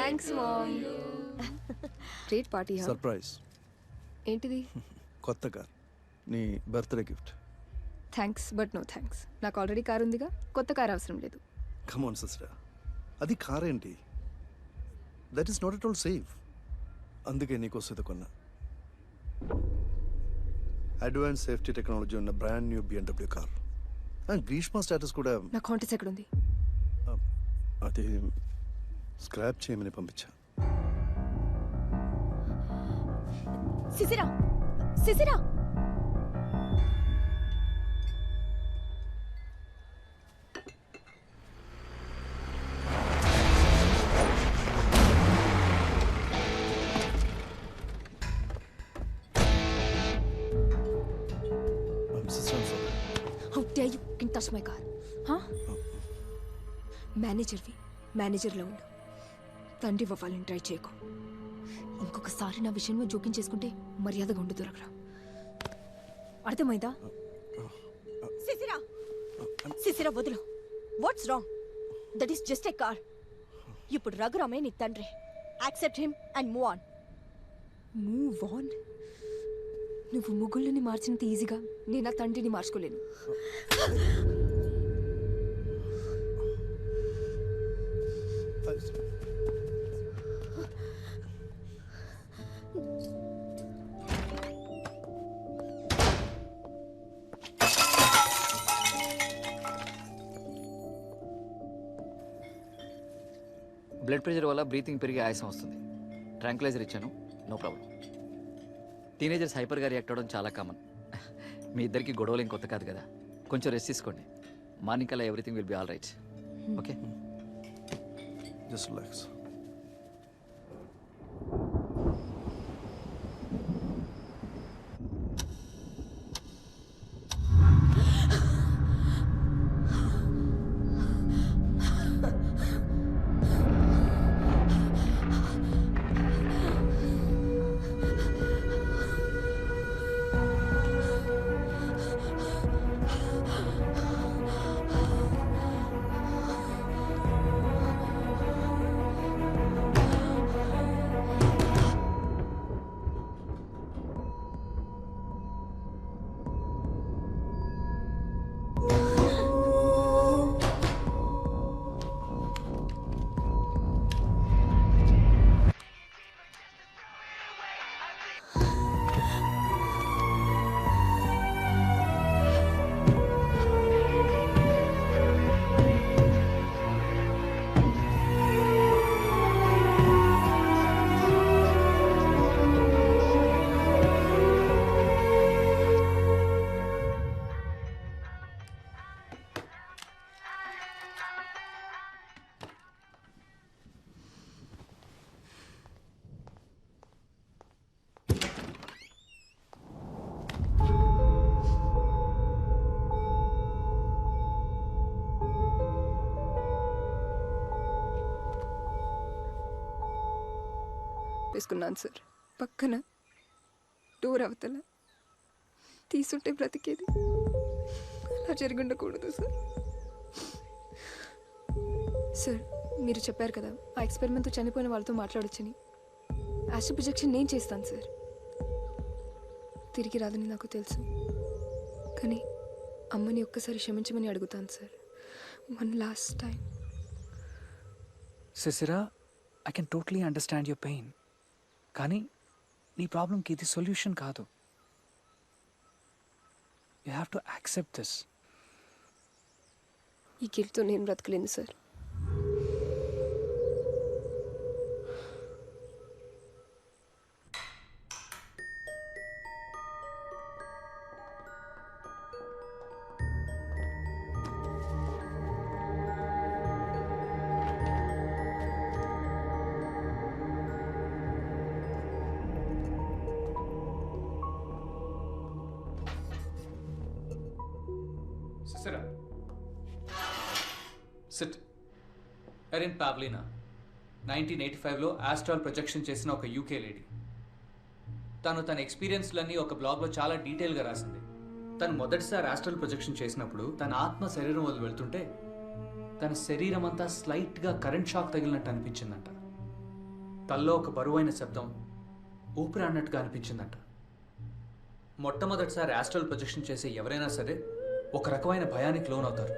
Thanks mom. Great party. Surprise. ఏంటిది? కొత్త car, నీ birthday gift. Thanks but no thanks. నాకు ఆల్రెడీ కార్ ఉందిగా, కొత్త కార్ అవసరం లేదు. కమాన్ సిస్టర్, అది కార్ ఏంటి? That is not at all safe. అందుకే నీకోసం ఇది కొన్నా. అడ్వాన్స్ సేఫ్టీ టెక్నాలజీ ఉన్న brand new BMW car. Greeshma status కూడా. నా కాంటాక్ట్స్ ఎక్కడ ఉంది? అది స్క్రాప్ చేయమని పంపించా. సిసిరా, సిసిరా. How dare you can touch my car? Huh? మేనేజర్వి, మేనేజర్లో ఉండు. తండ్రి అవ్వాలని ట్రై చేయకు. ఇంకొకసారి నా విషయంలో జోక్యం చేసుకుంటే మర్యాదగా ఉండు దొరకరా. అర్థమైందా? సిసిరా, సిసిరా వదులు. What's wrong? That is just a car. ఇప్పుడు రఘురామే నీ తండ్రి. Accept him and move on. Move on? నువ్వు ముగ్గుళ్ళని మార్చినంత ఈజీగా నేను నా తండ్రిని మార్చుకోలేను. బ్లడ్ ప్రెషర్ వల్ల బ్రీతింగ్ పెరిగి ఆయాసం వస్తుంది. ట్రాంక్లైజర్ ఇచ్చాను, నో ప్రాబ్లం. టీనేజర్స్ హైపర్గా రియాక్ట్ అవ్వడం చాలా కామన్. మీ ఇద్దరికి గొడవలు ఏం కొత్త కాదు కదా. కొంచెం రెస్ట్ తీసుకోండి. మార్నింగ్ కల్లా everything will be all right. Okay, just relax. తీసుకున్నాను సార్. పక్కన డోర్ అవతల తీసుంటే బ్రతికేది. అలా జరిగి ఉండకూడదు సార్. సార్ మీరు చెప్పారు కదా ఆ ఎక్స్పెరిమెంట్తో చనిపోయిన వాళ్ళతో మాట్లాడొచ్చని. యాస్ట్రల్ ప్రొజెక్షన్ నేను చేస్తాను సార్. తిరిగి రాదని నాకు తెలుసు, కానీ అమ్మని ఒక్కసారి క్షమించమని అడుగుతాను sir. One last time. Sisera, I can totally understand your pain. కానీ నీ ప్రాబ్లంకి ఇది సొల్యూషన్ కాదు. You have to accept this. ఈ గిల్ట్తో నేను బ్రతకలేను sir. Sisera, sit. Erin Pavlina 1985లో ఆస్ట్రల్ ప్రొజెక్షన్ చేసిన ఒక యూకే లేడీ. తను తన ఎక్స్పీరియన్స్లన్నీ ఒక బ్లాగ్లో చాలా డీటెయిల్గా రాసింది. తను మొదటిసారి ఆస్ట్రల్ ప్రొజెక్షన్ చేసినప్పుడు తన ఆత్మ శరీరం వదిలి వెళ్తుంటే తన శరీరం అంతా స్లైట్గా కరెంట్ షాక్ తగిలినట్టు అనిపించిందంట. తల్లో ఒక బరువైన శబ్దం ఊపిరి అన్నట్టుగా అనిపించిందంట. మొట్టమొదటిసారి ఆస్ట్రల్ ప్రొజెక్షన్ చేసే ఎవరైనా సరే ఒక రకమైన భయానికి లోనవుతారు.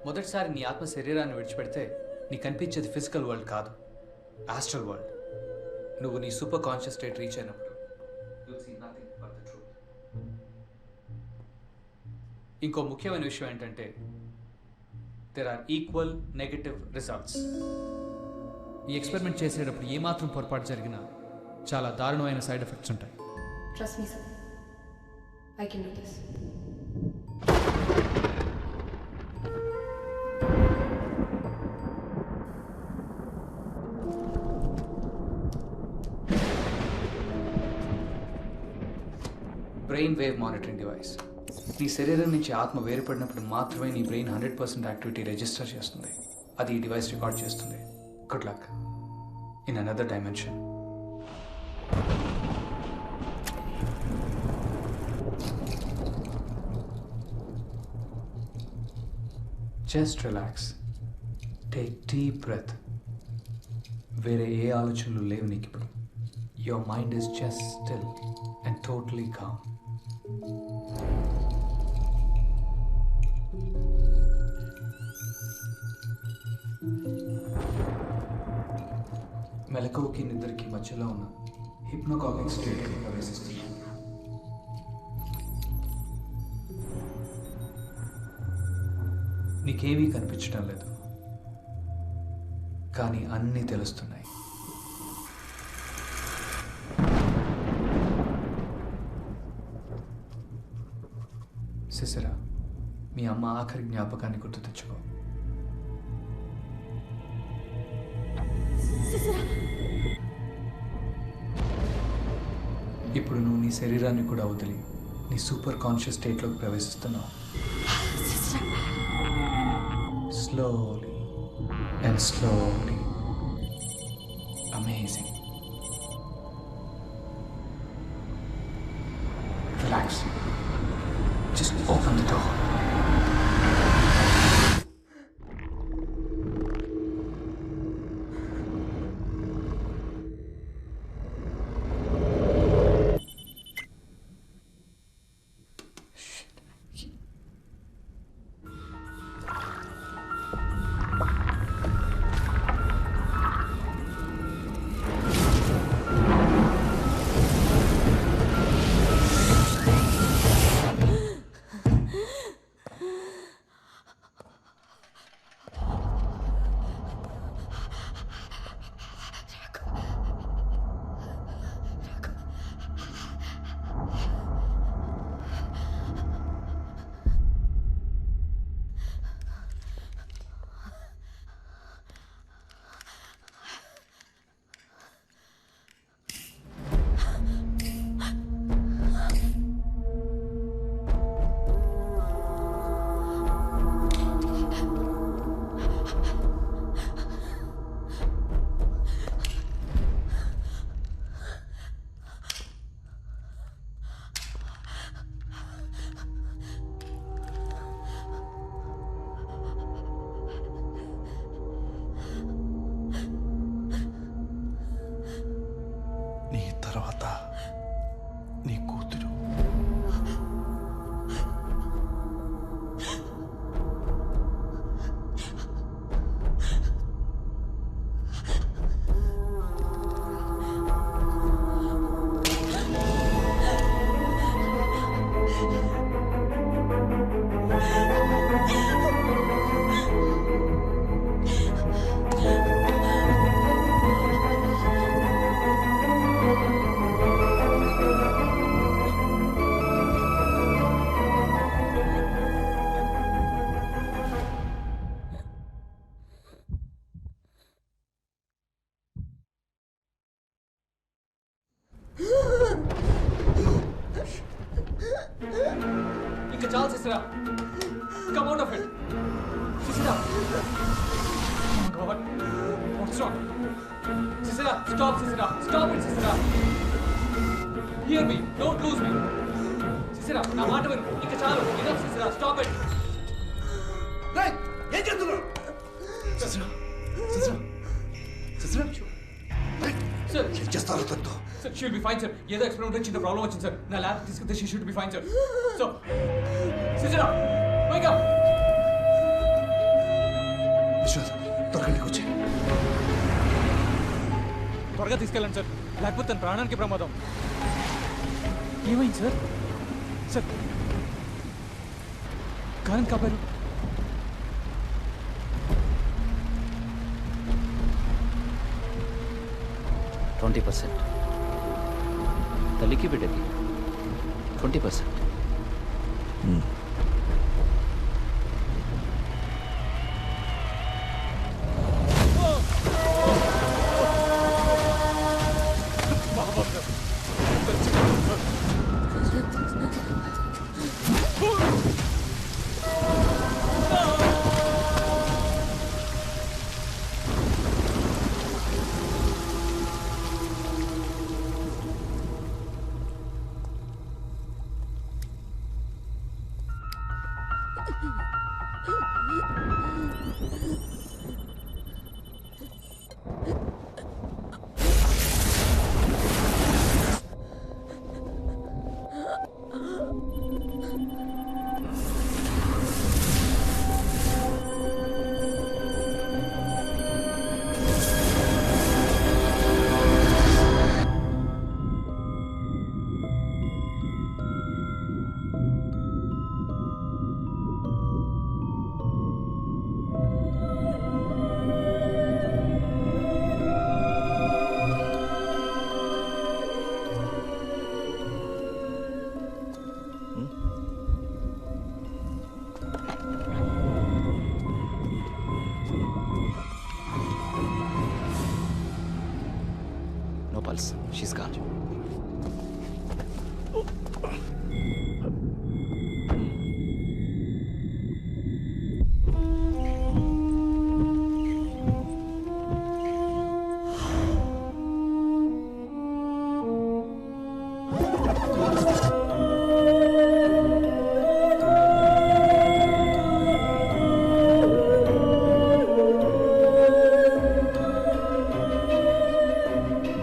మొదటిసారి నీ ఆత్మ శరీరాన్ని విడిచిపెడితే నీకు కనిపించేది ఫిజికల్ వరల్డ్ కాదు, ఆస్ట్రల్ వరల్డ్. నువ్వు నీ సూపర్ కాన్షియస్ స్టేట్ రీచ్ అయినప్పుడు you'll see nothing but the truth. ఇంకో ముఖ్యమైన విషయం ఏంటంటే there are equal negative results. ఈ ఎక్స్పెరిమెంట్ చేసేటప్పుడు ఏమాత్రం పొరపాటు జరిగినా చాలా దారుణమైన సైడ్ ఎఫెక్ట్స్ ఉంటాయి. Trust me, sir. I can do this. Brain wave monitoring device. నీ శరీరం నుంచి ఆత్మ వేరుపడినప్పుడు మాత్రమే నీ బ్రెయిన్ 100% యాక్టివిటీ రిజిస్టర్ చేస్తుంది. అది ఈ డివైస్ రికార్డ్ చేస్తుంది. Good luck in another dimension. Just relax, take deep breath. వేరే ఏ ఆలోచనలు లేవు నీకు ఇప్పుడు. Your mind is just still and totally calm. మెలకువకి నిద్రకి మధ్యలో ఉన్న హిప్నోకాగిక్ స్టేట్కి ప్రవేశిస్తుంది. నీకేమీ కనిపించడం లేదు, కానీ అన్నీ తెలుస్తున్నాయి. సిసిరా, మీ అమ్మ ఆఖరి జ్ఞాపకాన్ని గుర్తు తెచ్చుకో. ఇప్పుడు నువ్వు నీ శరీరాన్ని కూడా వదిలి నీ సూపర్ కాన్షియస్ స్టేట్లోకి ప్రవేశిస్తున్నావు. Slowly and slowly. Amazing. Relax. Just open the door. నీ తర్వాత నీ కూతురు. ఇంకా చాలు సిసిరా. Come out of it. సిసిరా. Oh God. What's wrong? సిసిరా, stop సిసిరా. Stop it సిసిరా. Hear me. Don't lose me. సిసిరా, నా మాట విను. ఇంకా చాలు. Enough సిసిరా. Stop it. ఏం చేస్తున్నావు? సిసిరా, సిసిరా, సిసిరా. చేస్తారు తనతో. Sir she will be fine sir. ఏదో ఎక్స్పెరిమెంట్ చిన్న ప్రాబ్లం వచ్చింది సార్. నా ల్యాబ్ తీసుకుంటే she should be fine sir. So Sujana Wake up. Vishwas త్వరగా ఇంటికి వచ్చే. త్వరగా తీసుకెళ్ళండి సార్, లేకపోతే తన ప్రాణానికి ప్రమాదం. ఏమైంది సార్? సార్ కారణం కాపారు. ట్వంటీ 20%. తల్లికి బిడ్డకి 20%. No pulse. She's gone.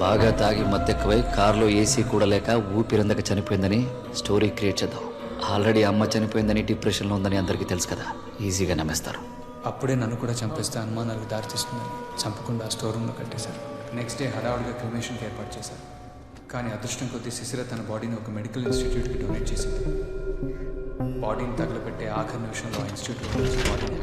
బాగా తాగి మత్తెక్కువై కారులో ఏసీ కూడా లేక ఊపిరందక చనిపోయిందని స్టోరీ క్రియేట్ చేద్దాం. ఆల్రెడీ అమ్మ చనిపోయిందని డిప్రెషన్లో ఉందని అందరికీ తెలుసు కదా, ఈజీగా నమ్మేస్తారు. అప్పుడే నన్ను కూడా చంపేస్తే అనుమానాలకు దారితీస్తుందని చంపకుండా స్టోర్ రూమ్లో కట్టేశారు. నెక్స్ట్ డే హడావుడిగా క్రిమేషన్కి ఏర్పాటు చేశారు. కానీ అదృష్టం కొద్దీ శిశిర తన బాడీని ఒక మెడికల్ ఇన్స్టిట్యూట్కి డొనేట్ చేసింది. బాడీని తగలబెట్టే ఆఖరి నిమిషంలో ఆ ఇన్స్టిట్యూట్లో బాడీని